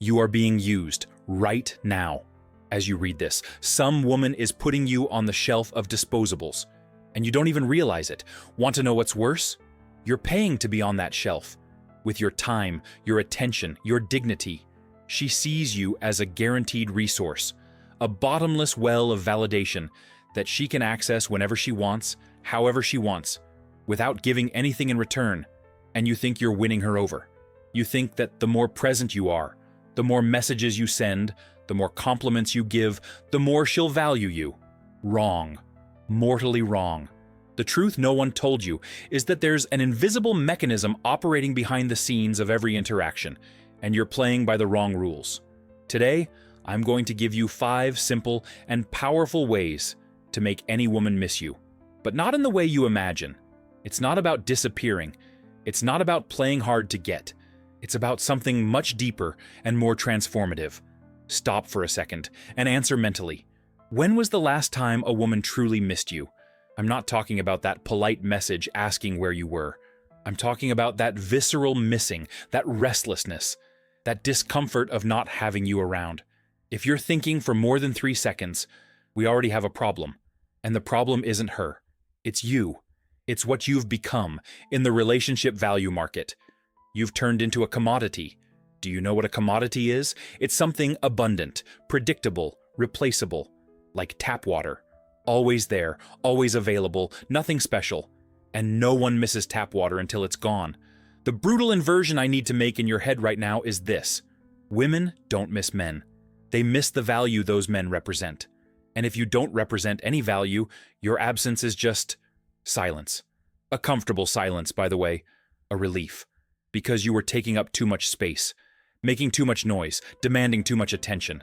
You are being used right now. As you read this, some woman is putting you on the shelf of disposables, and you don't even realize it. Want to know what's worse? You're paying to be on that shelf. With your time, your attention, your dignity. She sees you as a guaranteed resource, a bottomless well of validation that she can access whenever she wants, however she wants, without giving anything in return. And you think you're winning her over. You think that the more present you are, the more messages you send, the more compliments you give, the more she'll value you. Wrong. Mortally wrong. The truth no one told you is that there's an invisible mechanism operating behind the scenes of every interaction, and you're playing by the wrong rules. Today, I'm going to give you 5 simple and powerful ways to make any woman miss you. But not in the way you imagine. It's not about disappearing. It's not about playing hard to get. It's about something much deeper and more transformative. Stop for a second and answer mentally. When was the last time a woman truly missed you? I'm not talking about that polite message asking where you were. I'm talking about that visceral missing, that restlessness, that discomfort of not having you around. If you're thinking for more than 3 seconds, we already have a problem. And the problem isn't her. It's you. It's what you've become in the relationship value market. You've turned into a commodity. Do you know what a commodity is? It's something abundant, predictable, replaceable, like tap water. Always there, always available, nothing special. And no one misses tap water until it's gone. The brutal inversion I need to make in your head right now is this. Women don't miss men. They miss the value those men represent. And if you don't represent any value, your absence is just silence. A comfortable silence, by the way. A relief. Because you were taking up too much space, making too much noise, demanding too much attention.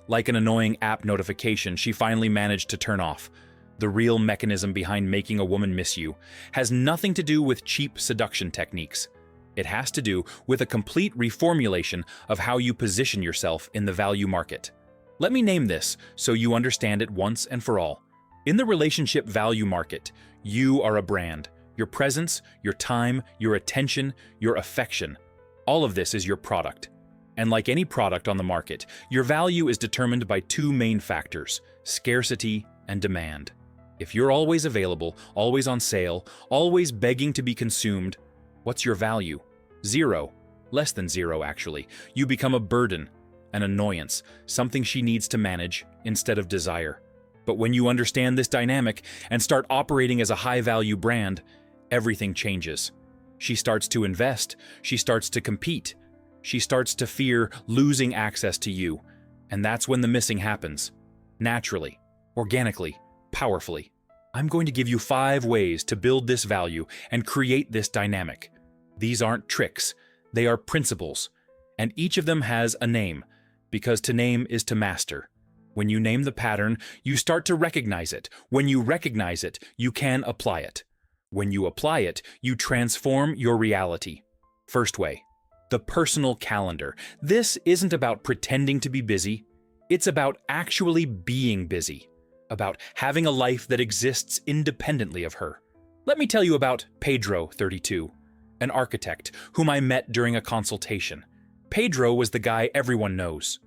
Like an annoying app notification she finally managed to turn off. The real mechanism behind making a woman miss you has nothing to do with cheap seduction techniques. It has to do with a complete reformulation of how you position yourself in the value market. Let me name this so you understand it once and for all. In the relationship value market, you are a brand. Your presence, your time, your attention, your affection. All of this is your product. And like any product on the market, your value is determined by 2 main factors, scarcity and demand. If you're always available, always on sale, always begging to be consumed, what's your value? 0. Less than 0, actually. You become a burden, an annoyance, something she needs to manage instead of desire. But when you understand this dynamic and start operating as a high-value brand, everything changes. She starts to invest. She starts to compete. She starts to fear losing access to you. And that's when the missing happens. Naturally, organically, powerfully. I'm going to give you 5 ways to build this value and create this dynamic. These aren't tricks. They are principles. And each of them has a name, because to name is to master. When you name the pattern, you start to recognize it. When you recognize it, you can apply it. When you apply it, you transform your reality. First way, the personal calendar. This isn't about pretending to be busy. It's about actually being busy. About having a life that exists independently of her. Let me tell you about Pedro, 32, an architect whom I met during a consultation. Pedro was the guy everyone knows.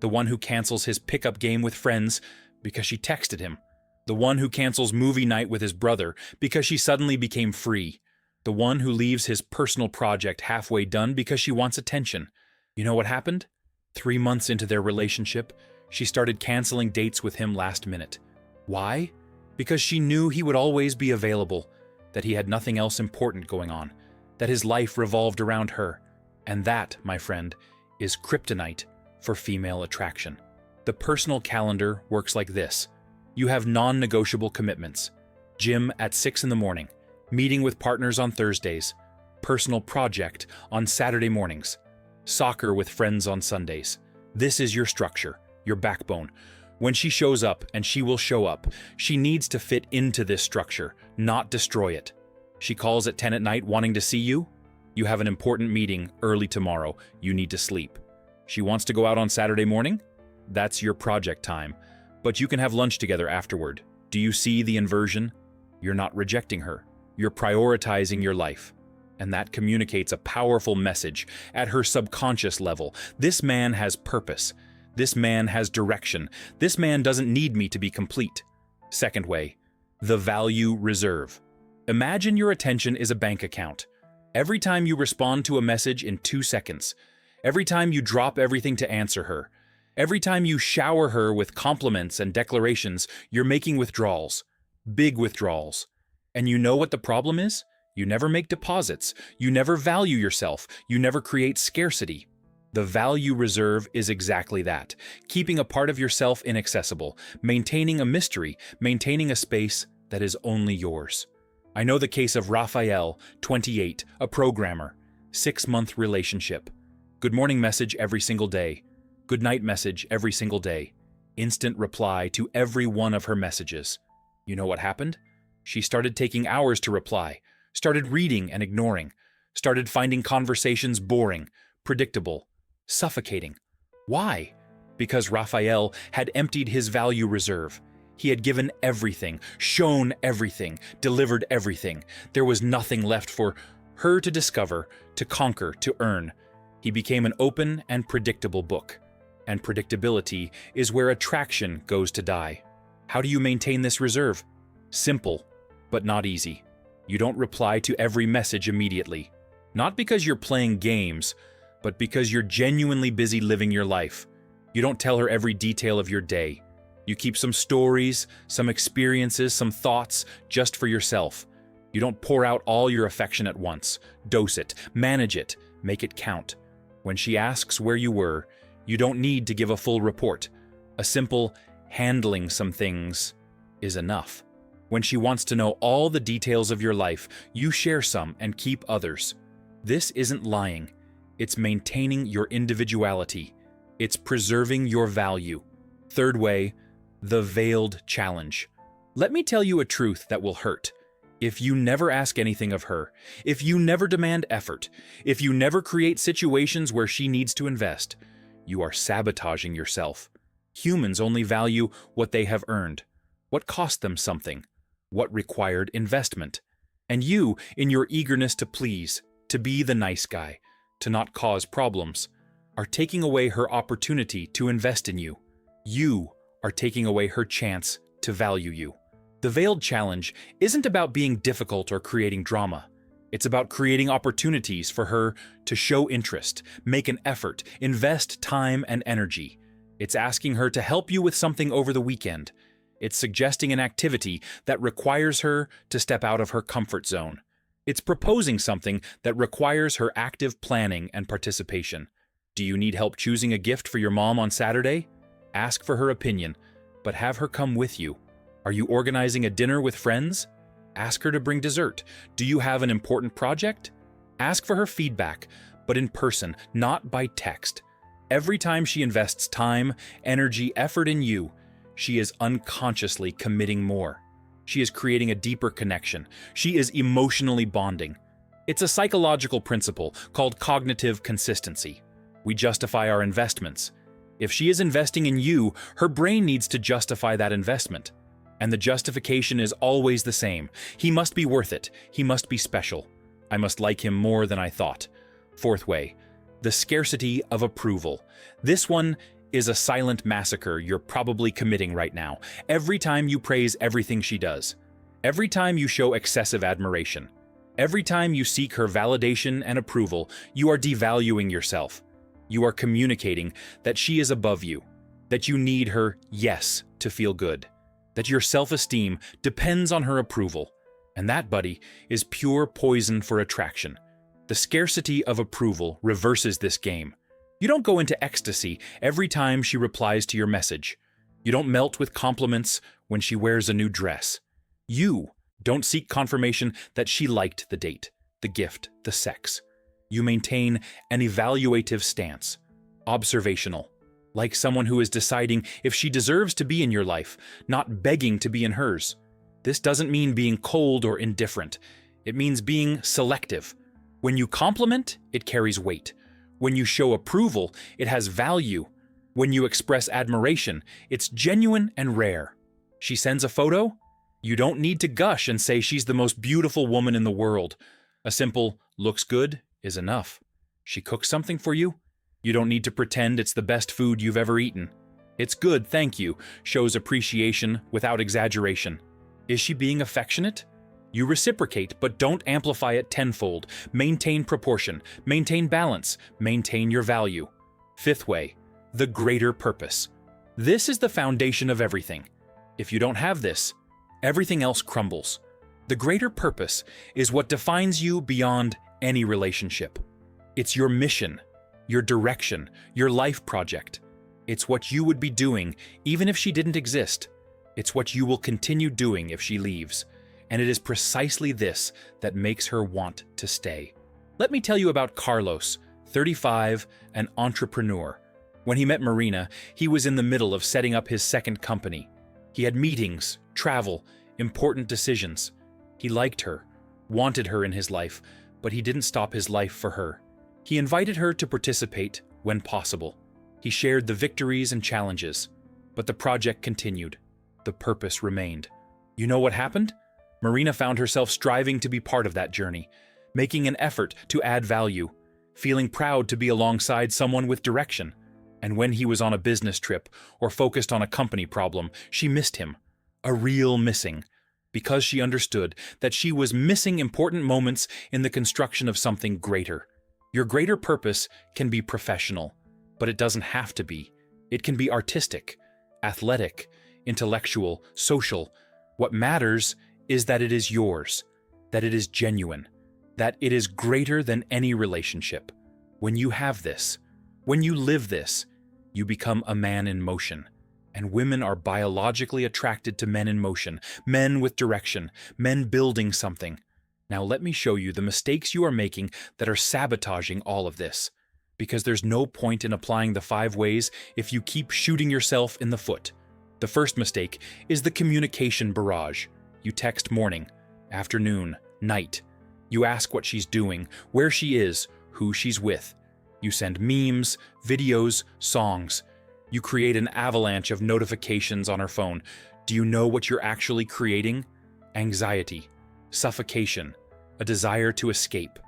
The one who cancels his pickup game with friends because she texted him. The one who cancels movie night with his brother because she suddenly became free. The one who leaves his personal project halfway done because she wants attention. You know what happened? 3 months into their relationship, she started canceling dates with him last minute. Why? Because she knew he would always be available, that he had nothing else important going on, that his life revolved around her. And that, my friend, is kryptonite for female attraction. The personal calendar works like this. You have non-negotiable commitments. Gym at 6 in the morning, meeting with partners on Thursdays, personal project on Saturday mornings, soccer with friends on Sundays. This is your structure, your backbone. When she shows up, and she will show up, she needs to fit into this structure, not destroy it. She calls at 10 at night wanting to see you. You have an important meeting early tomorrow. You need to sleep. She wants to go out on Saturday morning? That's your project time. But you can have lunch together afterward. Do you see the inversion? You're not rejecting her. You're prioritizing your life. And that communicates a powerful message at her subconscious level. This man has purpose. This man has direction. This man doesn't need me to be complete. Second way, the value reserve. Imagine your attention is a bank account. Every time you respond to a message in 2 seconds, every time you drop everything to answer her, every time you shower her with compliments and declarations, you're making withdrawals. Big withdrawals. And you know what the problem is? You never make deposits. You never value yourself. You never create scarcity. The value reserve is exactly that. Keeping a part of yourself inaccessible, maintaining a mystery, maintaining a space that is only yours. I know the case of Raphael, 28, a programmer, 6-month relationship. Good morning message every single day. Good night message every single day. Instant reply to every one of her messages. You know what happened? She started taking hours to reply, started reading and ignoring, started finding conversations boring, predictable, suffocating. Why? Because Raphael had emptied his value reserve. He had given everything, shown everything, delivered everything. There was nothing left for her to discover, to conquer, to earn. He became an open and predictable book. And predictability is where attraction goes to die. How do you maintain this reserve? Simple, but not easy. You don't reply to every message immediately. Not because you're playing games, but because you're genuinely busy living your life. You don't tell her every detail of your day. You keep some stories, some experiences, some thoughts just for yourself. You don't pour out all your affection at once. Dose it, manage it, make it count. When she asks where you were, you don't need to give a full report. A simple handling some things is enough. When she wants to know all the details of your life, you share some and keep others. This isn't lying. It's maintaining your individuality. It's preserving your value. Third way, the veiled challenge. Let me tell you a truth that will hurt. If you never ask anything of her, if you never demand effort, if you never create situations where she needs to invest, you are sabotaging yourself. Humans only value what they have earned, what cost them something, what required investment. And you, in your eagerness to please, to be the nice guy, to not cause problems, are taking away her opportunity to invest in you. You are taking away her chance to value you. The veiled challenge isn't about being difficult or creating drama. It's about creating opportunities for her to show interest, make an effort, invest time and energy. It's asking her to help you with something over the weekend. It's suggesting an activity that requires her to step out of her comfort zone. It's proposing something that requires her active planning and participation. Do you need help choosing a gift for your mom on Saturday? Ask for her opinion, but have her come with you. Are you organizing a dinner with friends? Ask her to bring dessert. Do you have an important project? Ask for her feedback, but in person, not by text. Every time she invests time, energy, effort in you, she is unconsciously committing more. She is creating a deeper connection. She is emotionally bonding. It's a psychological principle called cognitive consistency. We justify our investments. If she is investing in you, her brain needs to justify that investment. And the justification is always the same. He must be worth it. He must be special. I must like him more than I thought. Fourth way, the scarcity of approval. This one is a silent massacre you're probably committing right now. Every time you praise everything she does, every time you show excessive admiration, every time you seek her validation and approval, you are devaluing yourself. You are communicating that she is above you, that you need her yes to feel good, that your self-esteem depends on her approval. And that, buddy, is pure poison for attraction. The scarcity of approval reverses this game. You don't go into ecstasy every time she replies to your message. You don't melt with compliments when she wears a new dress. You don't seek confirmation that she liked the date, the gift, the sex. You maintain an evaluative stance, observational, like someone who is deciding if she deserves to be in your life, not begging to be in hers. This doesn't mean being cold or indifferent. It means being selective. When you compliment, it carries weight. When you show approval, it has value. When you express admiration, it's genuine and rare. She sends a photo? You don't need to gush and say she's the most beautiful woman in the world. A simple "looks good" is enough. She cooks something for you? You don't need to pretend it's the best food you've ever eaten. "It's good, thank you," shows appreciation without exaggeration. Is she being affectionate? You reciprocate, but don't amplify it tenfold. Maintain proportion, maintain balance, maintain your value. Fifth way, the greater purpose. This is the foundation of everything. If you don't have this, everything else crumbles. The greater purpose is what defines you beyond any relationship. It's your mission, your direction, your life project. It's what you would be doing even if she didn't exist. It's what you will continue doing if she leaves. And it is precisely this that makes her want to stay. Let me tell you about Carlos, 35, an entrepreneur. When he met Marina, he was in the middle of setting up his second company. He had meetings, travel, important decisions. He liked her, wanted her in his life, but he didn't stop his life for her. He invited her to participate when possible. He shared the victories and challenges, but the project continued. The purpose remained. You know what happened? Marina found herself striving to be part of that journey, making an effort to add value, feeling proud to be alongside someone with direction. And when he was on a business trip or focused on a company problem, she missed him. A real missing. Because she understood that she was missing important moments in the construction of something greater. Your greater purpose can be professional, but it doesn't have to be. It can be artistic, athletic, intellectual, social. What matters is that it is yours, that it is genuine, that it is greater than any relationship. When you have this, when you live this, you become a man in motion. And women are biologically attracted to men in motion, men with direction, men building something. Now let me show you the mistakes you are making that are sabotaging all of this. Because there's no point in applying the 5 ways if you keep shooting yourself in the foot. The first mistake is the communication barrage. You text morning, afternoon, night. You ask what she's doing, where she is, who she's with. You send memes, videos, songs. You create an avalanche of notifications on her phone. Do you know what you're actually creating? Anxiety, suffocation, a desire to escape.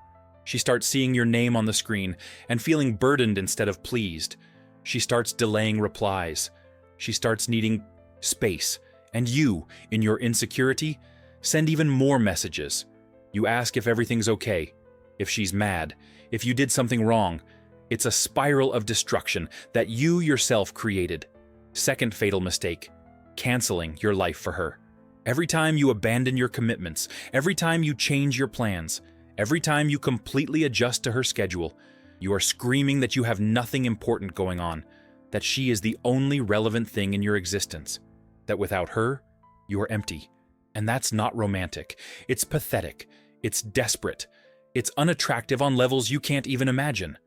She starts seeing your name on the screen and feeling burdened instead of pleased. She starts delaying replies. She starts needing space. And you, in your insecurity, send even more messages. You ask if everything's okay, if she's mad, if you did something wrong. It's a spiral of destruction that you yourself created. Second fatal mistake, canceling your life for her. Every time you abandon your commitments, every time you change your plans, every time you completely adjust to her schedule, you are screaming that you have nothing important going on, that she is the only relevant thing in your existence, that without her, you are empty. And that's not romantic. It's pathetic. It's desperate. It's unattractive on levels you can't even imagine.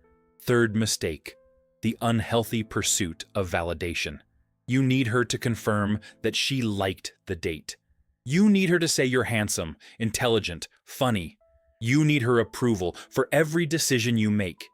Third mistake, the unhealthy pursuit of validation. You need her to confirm that she liked the date. You need her to say you're handsome, intelligent, funny. You need her approval for every decision you make.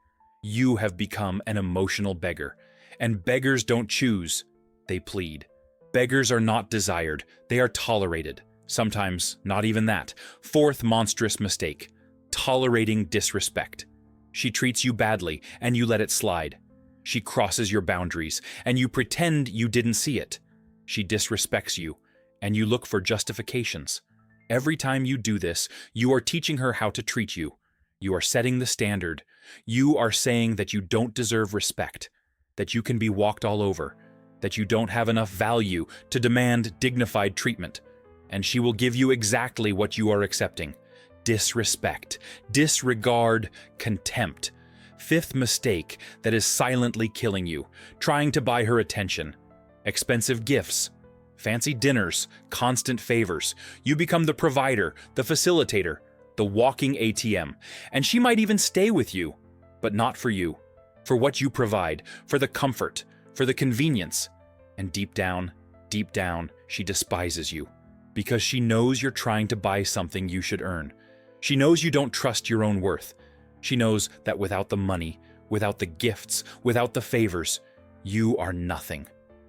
You have become an emotional beggar. And beggars don't choose, they plead. Beggars are not desired, they are tolerated. Sometimes not even that. Fourth monstrous mistake, tolerating disrespect. She treats you badly, and you let it slide. She crosses your boundaries, and you pretend you didn't see it. She disrespects you, and you look for justifications. Every time you do this, you are teaching her how to treat you. You are setting the standard. You are saying that you don't deserve respect, that you can be walked all over, that you don't have enough value to demand dignified treatment. And she will give you exactly what you are accepting. Disrespect, disregard, contempt. Fifth mistake that is silently killing you, trying to buy her attention. Expensive gifts, fancy dinners, constant favors. You become the provider, the facilitator, the walking ATM. And she might even stay with you, but not for you, for what you provide, for the comfort, for the convenience. And deep down, she despises you because she knows you're trying to buy something you should earn. She knows you don't trust your own worth. She knows that without the money, without the gifts, without the favors, you are nothing.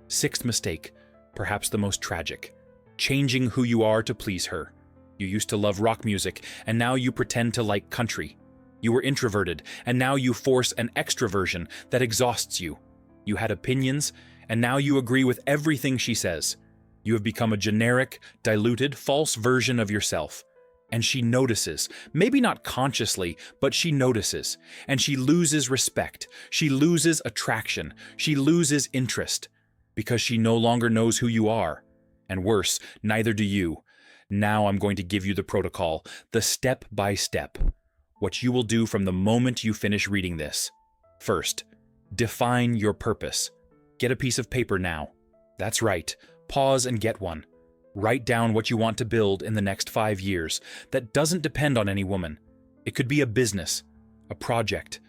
Sixth mistake, perhaps the most tragic, changing who you are to please her. You used to love rock music, and now you pretend to like country. You were introverted, and now you force an extroversion that exhausts you. You had opinions, and now you agree with everything she says. You have become a generic, diluted, false version of yourself. And she notices, maybe not consciously, but she notices. And she loses respect. She loses attraction. She loses interest. Because she no longer knows who you are. And worse, neither do you. Now I'm going to give you the protocol, the step-by-step. What you will do from the moment you finish reading this. First, define your purpose. Get a piece of paper now. That's right. Pause and get one. Write down what you want to build in the next 5 years that doesn't depend on any woman. It could be a business, a project,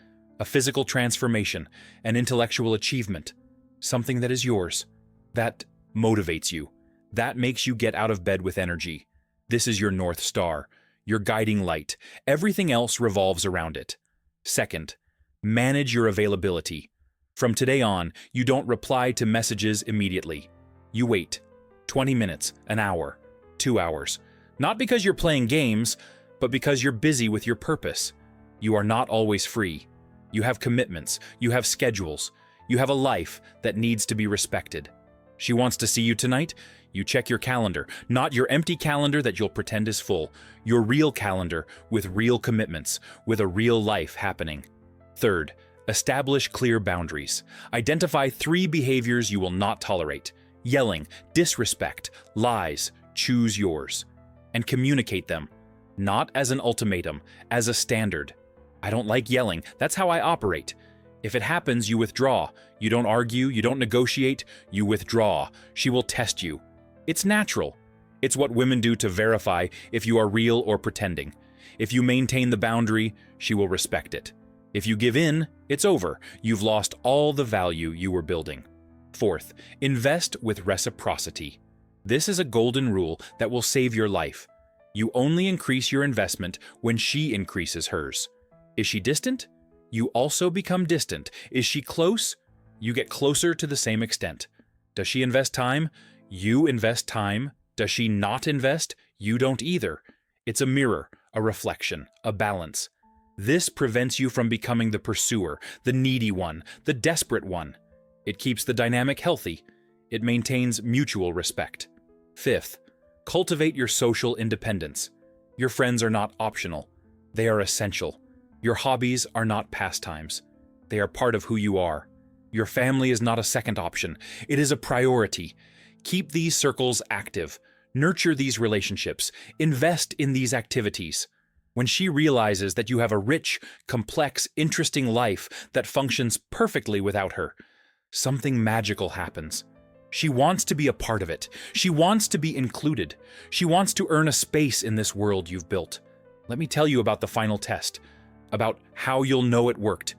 a physical transformation, an intellectual achievement, something that is yours, that motivates you, that makes you get out of bed with energy. This is your North Star, your guiding light. Everything else revolves around it. Second, manage your availability. From today on, you don't reply to messages immediately. You wait. 20 minutes, an hour, 2 hours. Not because you're playing games, but because you're busy with your purpose. You are not always free. You have commitments, you have schedules, you have a life that needs to be respected. She wants to see you tonight? You check your calendar, not your empty calendar that you'll pretend is full, your real calendar with real commitments, with a real life happening. Third, establish clear boundaries. Identify 3 behaviors you will not tolerate. Yelling, disrespect, lies, choose yours. And communicate them, not as an ultimatum, as a standard. I don't like yelling, that's how I operate. If it happens, you withdraw. You don't argue, you don't negotiate, you withdraw. She will test you. It's natural. It's what women do to verify if you are real or pretending. If you maintain the boundary, she will respect it. If you give in, it's over. You've lost all the value you were building. Fourth, invest with reciprocity. This is a golden rule that will save your life. You only increase your investment when she increases hers. Is she distant? You also become distant. Is she close? You get closer to the same extent. Does she invest time? You invest time. Does she not invest? You don't either. It's a mirror, a reflection, a balance. This prevents you from becoming the pursuer, the needy one, the desperate one. It keeps the dynamic healthy. It maintains mutual respect. Fifth, cultivate your social independence. Your friends are not optional. They are essential. Your hobbies are not pastimes. They are part of who you are. Your family is not a second option. It is a priority. Keep these circles active. Nurture these relationships. Invest in these activities. When she realizes that you have a rich, complex, interesting life that functions perfectly without her, something magical happens. She wants to be a part of it. She wants to be included. She wants to earn a space in this world you've built. Let me tell you about the final test, about how you'll know it worked.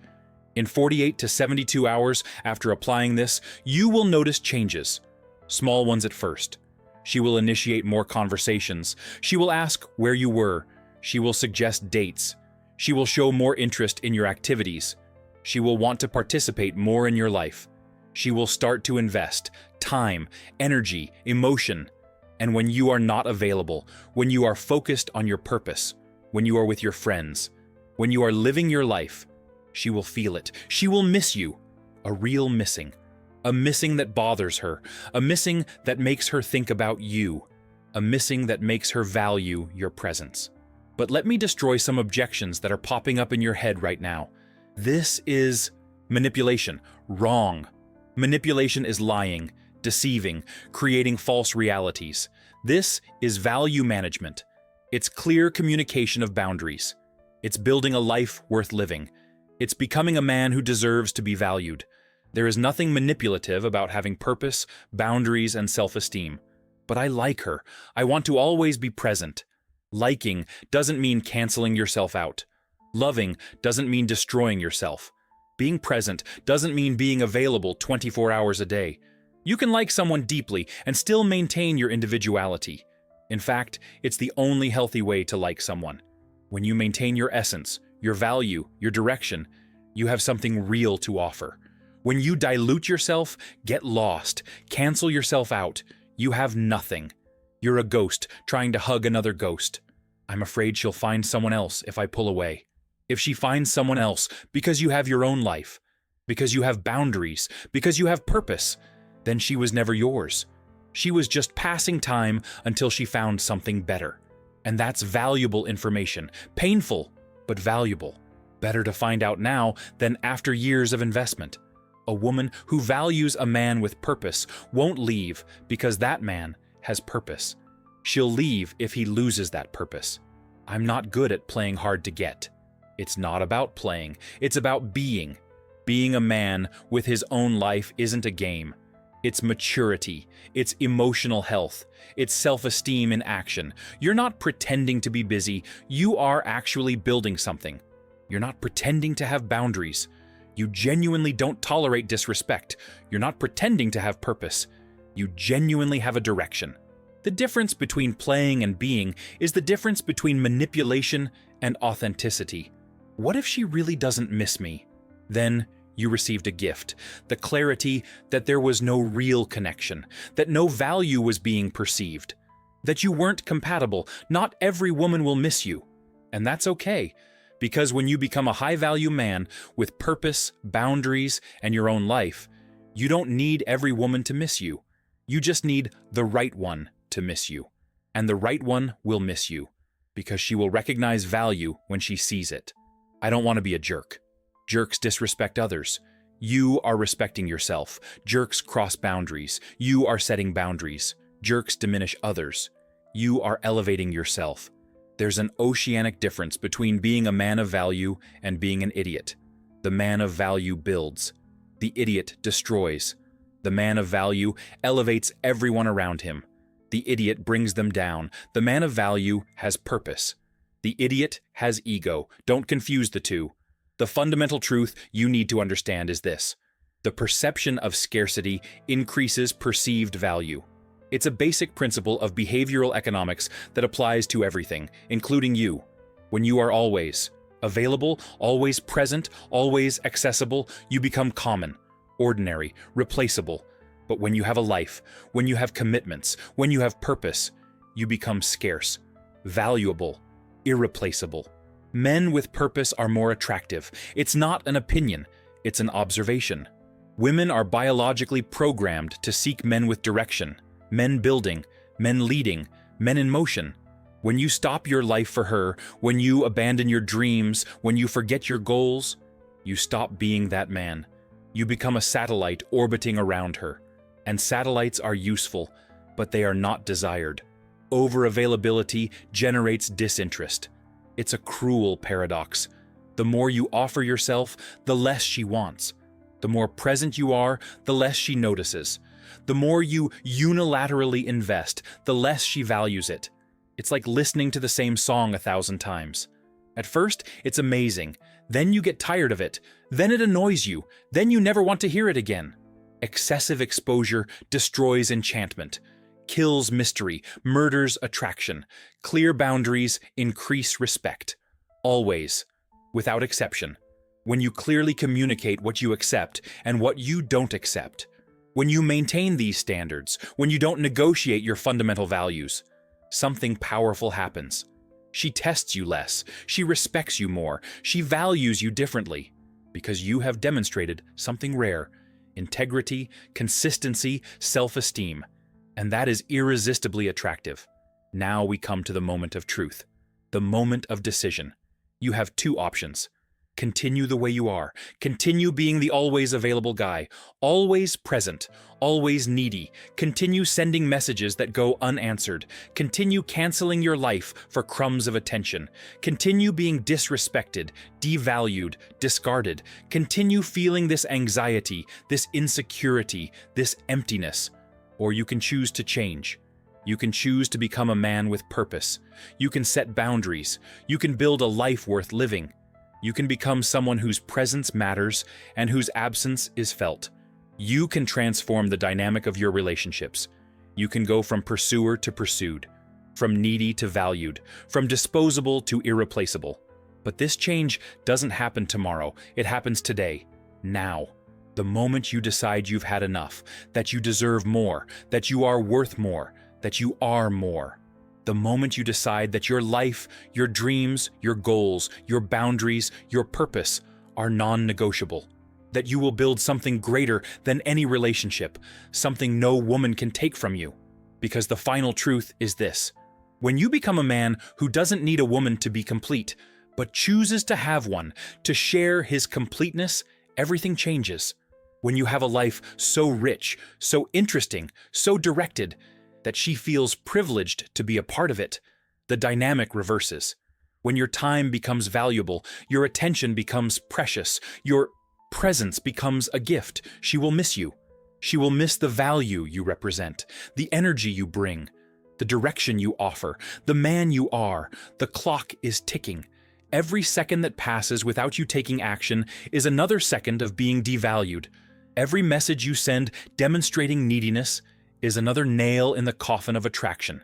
In 48 to 72 hours after applying this, you will notice changes. Small ones at first. She will initiate more conversations. She will ask where you were. She will suggest dates. She will show more interest in your activities. She will want to participate more in your life. She will start to invest time, energy, emotion. And when you are not available, when you are focused on your purpose, when you are with your friends, when you are living your life, she will feel it. She will miss you. A real missing. A missing that bothers her. A missing that makes her think about you. A missing that makes her value your presence. But let me destroy some objections that are popping up in your head right now. This is manipulation. Wrong. Manipulation is lying, deceiving, creating false realities. This is value management. It's clear communication of boundaries. It's building a life worth living. It's becoming a man who deserves to be valued. There is nothing manipulative about having purpose, boundaries, and self-esteem. But I like her. I want to always be present. Liking doesn't mean canceling yourself out. Loving doesn't mean destroying yourself. Being present doesn't mean being available 24 hours a day. You can like someone deeply and still maintain your individuality. In fact, it's the only healthy way to like someone. When you maintain your essence, your value, your direction, you have something real to offer. When you dilute yourself, get lost, cancel yourself out, you have nothing. You're a ghost trying to hug another ghost. I'm afraid she'll find someone else if I pull away. If she finds someone else because you have your own life, because you have boundaries, because you have purpose, then she was never yours. She was just passing time until she found something better. And that's valuable information. Painful, but valuable. Better to find out now than after years of investment. A woman who values a man with purpose won't leave because that man has purpose. She'll leave if he loses that purpose. I'm not good at playing hard to get. It's not about playing, it's about being. Being a man with his own life isn't a game. It's maturity, it's emotional health, it's self-esteem in action. You're not pretending to be busy, you are actually building something. You're not pretending to have boundaries. You genuinely don't tolerate disrespect. You're not pretending to have purpose. You genuinely have a direction. The difference between playing and being is the difference between manipulation and authenticity. What if she really doesn't miss me? Then you received a gift, the clarity that there was no real connection, that no value was being perceived, that you weren't compatible. Not every woman will miss you. And that's okay, because when you become a high-value man with purpose, boundaries, and your own life, you don't need every woman to miss you. You just need the right one to miss you. And the right one will miss you, because she will recognize value when she sees it. I don't want to be a jerk. Jerks disrespect others. You are respecting yourself. Jerks cross boundaries. You are setting boundaries. Jerks diminish others. You are elevating yourself. There's an oceanic difference between being a man of value and being an idiot. The man of value builds. The idiot destroys. The man of value elevates everyone around him. The idiot brings them down. The man of value has purpose. The idiot has ego. Don't confuse the two. The fundamental truth you need to understand is this: the perception of scarcity increases perceived value. It's a basic principle of behavioral economics that applies to everything, including you. When you are always available, always present, always accessible, you become common, ordinary, replaceable. But when you have a life, when you have commitments, when you have purpose, you become scarce, valuable, irreplaceable. Men with purpose are more attractive. It's not an opinion, it's an observation. Women are biologically programmed to seek men with direction, men building, men leading, men in motion. When you stop your life for her, when you abandon your dreams, when you forget your goals, you stop being that man. You become a satellite orbiting around her. And satellites are useful, but they are not desired. Over-availability generates disinterest. It's a cruel paradox. The more you offer yourself, the less she wants. The more present you are, the less she notices. The more you unilaterally invest, the less she values it. It's like listening to the same song 1,000 times. At first, it's amazing. Then you get tired of it. Then it annoys you. Then you never want to hear it again. Excessive exposure destroys enchantment, kills mystery, murders attraction. Clear boundaries increase respect. Always, without exception. When you clearly communicate what you accept and what you don't accept. When you maintain these standards, when you don't negotiate your fundamental values, something powerful happens. She tests you less. She respects you more. She values you differently. Because you have demonstrated something rare: integrity, consistency, self-esteem. And that is irresistibly attractive. Now we come to the moment of truth, the moment of decision. You have two options. Continue the way you are. Continue being the always available guy, always present, always needy. Continue sending messages that go unanswered. Continue canceling your life for crumbs of attention. Continue being disrespected, devalued, discarded. Continue feeling this anxiety, this insecurity, this emptiness. Or you can choose to change. You can choose to become a man with purpose. You can set boundaries. You can build a life worth living. You can become someone whose presence matters and whose absence is felt. You can transform the dynamic of your relationships. You can go from pursuer to pursued, from needy to valued, from disposable to irreplaceable. But this change doesn't happen tomorrow. It happens today, now. The moment you decide you've had enough, that you deserve more, that you are worth more, that you are more. The moment you decide that your life, your dreams, your goals, your boundaries, your purpose are non-negotiable, that you will build something greater than any relationship, something no woman can take from you. Because the final truth is this: when you become a man who doesn't need a woman to be complete, but chooses to have one, to share his completeness, everything changes. When you have a life so rich, so interesting, so directed, that she feels privileged to be a part of it, the dynamic reverses. When your time becomes valuable, your attention becomes precious, your presence becomes a gift, she will miss you. She will miss the value you represent, the energy you bring, the direction you offer, the man you are. The clock is ticking. Every second that passes without you taking action is another second of being devalued. Every message you send demonstrating neediness is another nail in the coffin of attraction.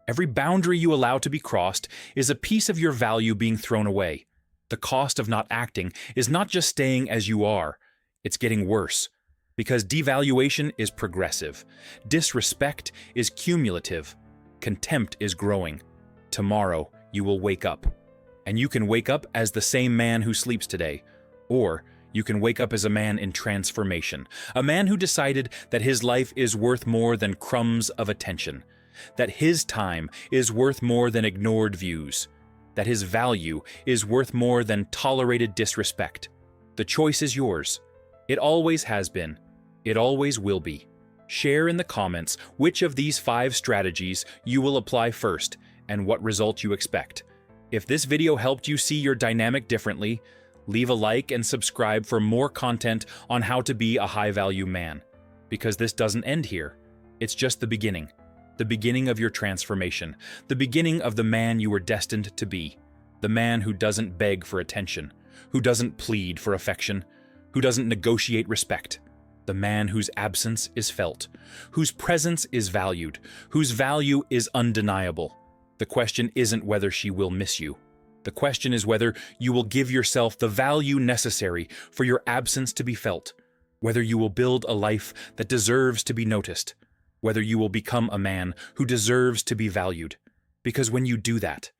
Every boundary you allow to be crossed is a piece of your value being thrown away. The cost of not acting is not just staying as you are, it's getting worse. Because devaluation is progressive. Disrespect is cumulative. Contempt is growing. Tomorrow, you will wake up. And you can wake up as the same man who sleeps today, or you can wake up as a man in transformation, a man who decided that his life is worth more than crumbs of attention, that his time is worth more than ignored views, that his value is worth more than tolerated disrespect. The choice is yours. It always has been. It always will be. Share in the comments which of these 5 strategies you will apply first and what result you expect. If this video helped you see your dynamic differently, leave a like and subscribe for more content on how to be a high-value man. Because this doesn't end here. It's just the beginning of your transformation, the beginning of the man you were destined to be, the man who doesn't beg for attention, who doesn't plead for affection, who doesn't negotiate respect, the man whose absence is felt, whose presence is valued, whose value is undeniable. The question isn't whether she will miss you. The question is whether you will give yourself the value necessary for your absence to be felt, whether you will build a life that deserves to be noticed, whether you will become a man who deserves to be valued. Because when you do that,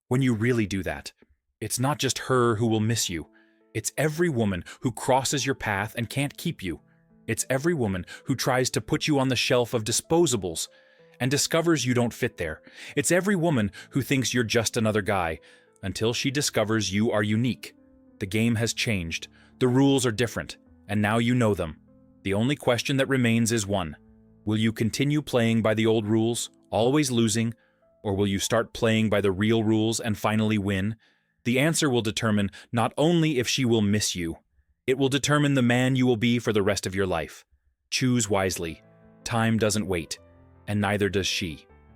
when you really do that, it's not just her who will miss you. It's every woman who crosses your path and can't keep you. It's every woman who tries to put you on the shelf of disposables and discovers you don't fit there. It's every woman who thinks you're just another guy, until she discovers you are unique. The game has changed. The rules are different, and now you know them. The only question that remains is one. Will you continue playing by the old rules, always losing, or will you start playing by the real rules and finally win? The answer will determine not only if she will miss you, it will determine the man you will be for the rest of your life. Choose wisely. Time doesn't wait, and neither does she.